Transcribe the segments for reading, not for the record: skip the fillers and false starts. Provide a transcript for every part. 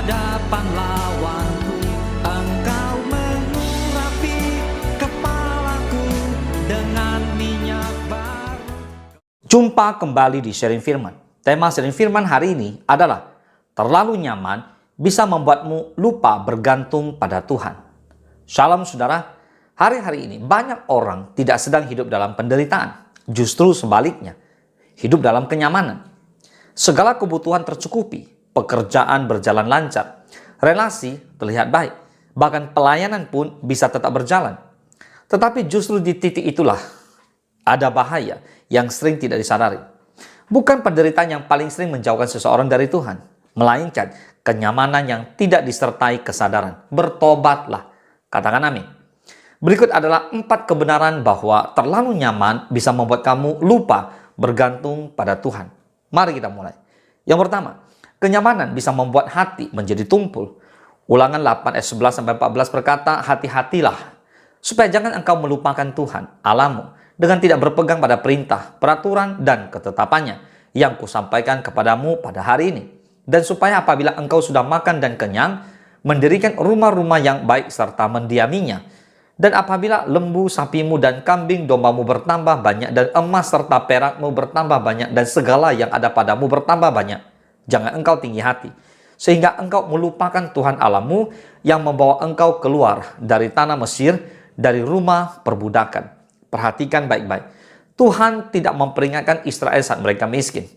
hadapan lawanku, Engkau mengurapi kepalaku dengan minyak baru. Jumpa kembali di Sharing Firman. Tema Sharing Firman hari ini adalah terlalu nyaman bisa membuatmu lupa bergantung pada Tuhan. Shalom saudara, hari-hari ini banyak orang tidak sedang hidup dalam penderitaan. Justru sebaliknya, hidup dalam kenyamanan. Segala kebutuhan tercukupi, pekerjaan berjalan lancar, relasi terlihat baik, bahkan pelayanan pun bisa tetap berjalan. Tetapi justru di titik itulah ada bahaya yang sering tidak disadari. Bukan penderitaan yang paling sering menjauhkan seseorang dari Tuhan, melainkan kenyamanan yang tidak disertai kesadaran. Bertobatlah, katakan amin. Berikut adalah 4 kebenaran bahwa terlalu nyaman bisa membuat kamu lupa bergantung pada Tuhan. Mari kita mulai. Yang pertama, kenyamanan bisa membuat hati menjadi tumpul. Ulangan 8 ayat 11-14 berkata, hati-hatilah supaya jangan engkau melupakan Tuhan Allahmu dengan tidak berpegang pada perintah, peraturan, dan ketetapannya yang kusampaikan kepadamu pada hari ini. Dan supaya apabila engkau sudah makan dan kenyang, mendirikan rumah-rumah yang baik serta mendiaminya. Dan apabila lembu, sapimu, dan kambing dombamu bertambah banyak, dan emas serta perakmu bertambah banyak, dan segala yang ada padamu bertambah banyak, jangan engkau tinggi hati, sehingga engkau melupakan Tuhan Allahmu yang membawa engkau keluar dari tanah Mesir, dari rumah perbudakan. Perhatikan baik-baik. Tuhan tidak memperingatkan Israel saat mereka miskin.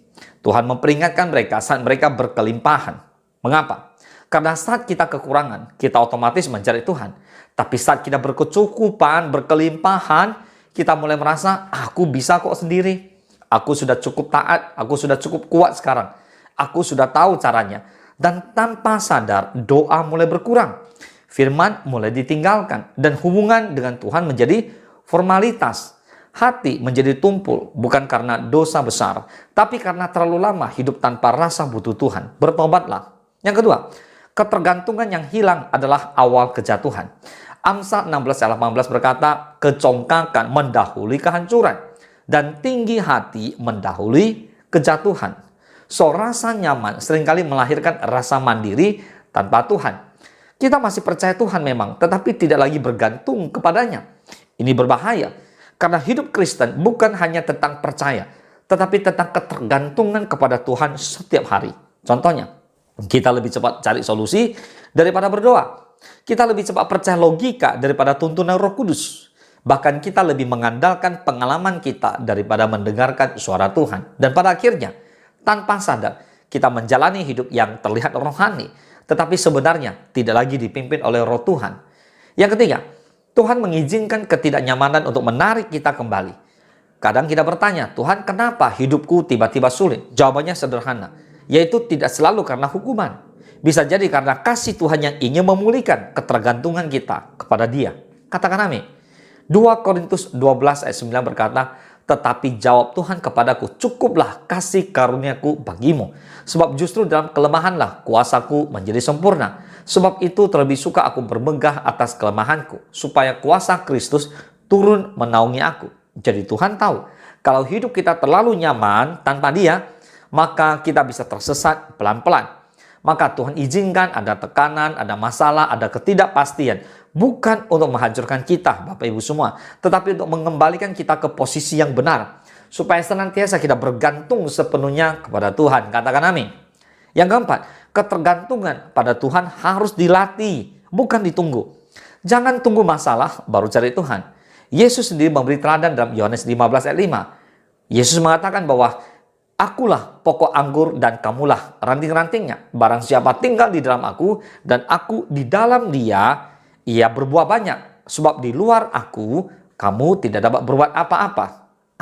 Tuhan memperingatkan mereka saat mereka berkelimpahan. Mengapa? Karena saat kita kekurangan, kita otomatis mencari Tuhan. Tapi saat kita berkecukupan, berkelimpahan, kita mulai merasa, aku bisa kok sendiri. Aku sudah cukup taat, aku sudah cukup kuat sekarang. Aku sudah tahu caranya. Dan tanpa sadar, doa mulai berkurang. Firman mulai ditinggalkan. Dan hubungan dengan Tuhan menjadi formalitas. Hati menjadi tumpul, bukan karena dosa besar, tapi karena terlalu lama hidup tanpa rasa butuh Tuhan. Bertobatlah. Yang kedua, ketergantungan yang hilang adalah awal kejatuhan. Amsal 16 ayat 18 berkata, kecongkakan mendahului kehancuran, dan tinggi hati mendahului kejatuhan. So, rasa nyaman seringkali melahirkan rasa mandiri tanpa Tuhan. Kita masih percaya Tuhan memang, tetapi tidak lagi bergantung kepadanya. Ini berbahaya, karena hidup Kristen bukan hanya tentang percaya, tetapi tentang ketergantungan kepada Tuhan setiap hari. Contohnya, kita lebih cepat cari solusi daripada berdoa. Kita lebih cepat percaya logika daripada tuntunan Roh Kudus. Bahkan kita lebih mengandalkan pengalaman kita daripada mendengarkan suara Tuhan. Dan pada akhirnya, tanpa sadar, kita menjalani hidup yang terlihat rohani, tetapi sebenarnya tidak lagi dipimpin oleh Roh Tuhan. Yang ketiga, Tuhan mengizinkan ketidaknyamanan untuk menarik kita kembali. Kadang kita bertanya, Tuhan, kenapa hidupku tiba-tiba sulit? Jawabannya sederhana, yaitu tidak selalu karena hukuman. Bisa jadi karena kasih Tuhan yang ingin memulihkan ketergantungan kita kepada Dia. Katakan amin. 2 Korintus 12 ayat 9 berkata, tetapi jawab Tuhan kepadaku, cukuplah kasih karuniaku bagimu. Sebab justru dalam kelemahanlah kuasaku menjadi sempurna. Sebab itu terlebih suka aku bermegah atas kelemahanku, supaya kuasa Kristus turun menaungi aku. Jadi Tuhan tahu, kalau hidup kita terlalu nyaman tanpa Dia, maka kita bisa tersesat pelan-pelan. Maka Tuhan izinkan ada tekanan, ada masalah, ada ketidakpastian. Bukan untuk menghancurkan kita, Bapak Ibu semua, tetapi untuk mengembalikan kita ke posisi yang benar. Supaya senantiasa kita bergantung sepenuhnya kepada Tuhan. Katakan amin. Yang keempat, ketergantungan pada Tuhan harus dilatih, bukan ditunggu. Jangan tunggu masalah baru cari Tuhan. Yesus sendiri memberi teladan dalam Yohanes 15 ayat 5. Yesus mengatakan bahwa akulah pokok anggur dan kamulah ranting-rantingnya. Barang siapa tinggal di dalam aku dan aku di dalam dia, ia berbuah banyak. Sebab di luar aku, kamu tidak dapat berbuat apa-apa.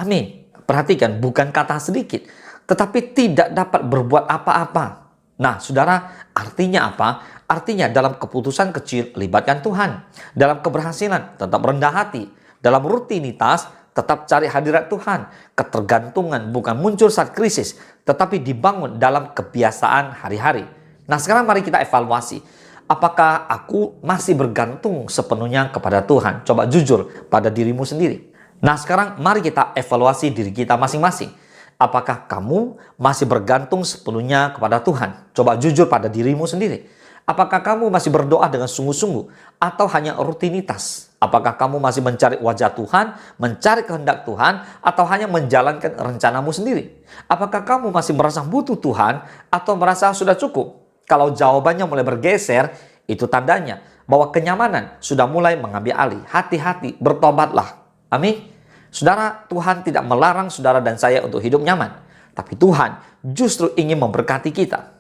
Amin. Perhatikan, bukan kata sedikit, tetapi tidak dapat berbuat apa-apa. Nah, saudara, artinya apa? Artinya dalam keputusan kecil, libatkan Tuhan. Dalam keberhasilan, tetap rendah hati. Dalam rutinitas, tetap cari hadirat Tuhan. Ketergantungan bukan muncul saat krisis, tetapi dibangun dalam kebiasaan hari-hari. Nah, sekarang mari kita evaluasi. Apakah aku masih bergantung sepenuhnya kepada Tuhan? Coba jujur pada dirimu sendiri. Nah, sekarang mari kita evaluasi diri kita masing-masing. Apakah kamu masih bergantung sepenuhnya kepada Tuhan? Coba jujur pada dirimu sendiri. Apakah kamu masih berdoa dengan sungguh-sungguh atau hanya rutinitas? Apakah kamu masih mencari wajah Tuhan, mencari kehendak Tuhan, atau hanya menjalankan rencanamu sendiri? Apakah kamu masih merasa butuh Tuhan atau merasa sudah cukup? Kalau jawabannya mulai bergeser, itu tandanya bahwa kenyamanan sudah mulai mengambil alih. Hati-hati, bertobatlah. Amin. Saudara, Tuhan tidak melarang saudara dan saya untuk hidup nyaman. Tapi Tuhan justru ingin memberkati kita.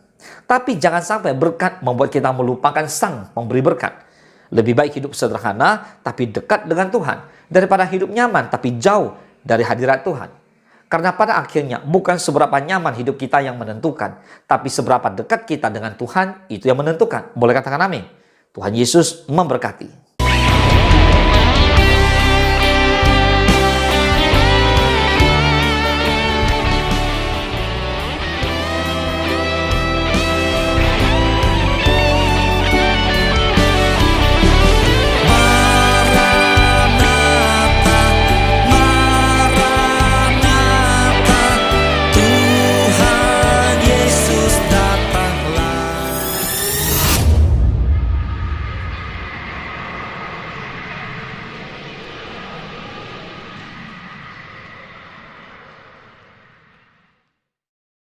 Tapi jangan sampai berkat membuat kita melupakan Sang Pemberi berkat. Lebih baik hidup sederhana tapi dekat dengan Tuhan daripada hidup nyaman tapi jauh dari hadirat Tuhan. Karena pada akhirnya bukan seberapa nyaman hidup kita yang menentukan, tapi seberapa dekat kita dengan Tuhan itu yang menentukan. Boleh katakan amin. Tuhan Yesus memberkati.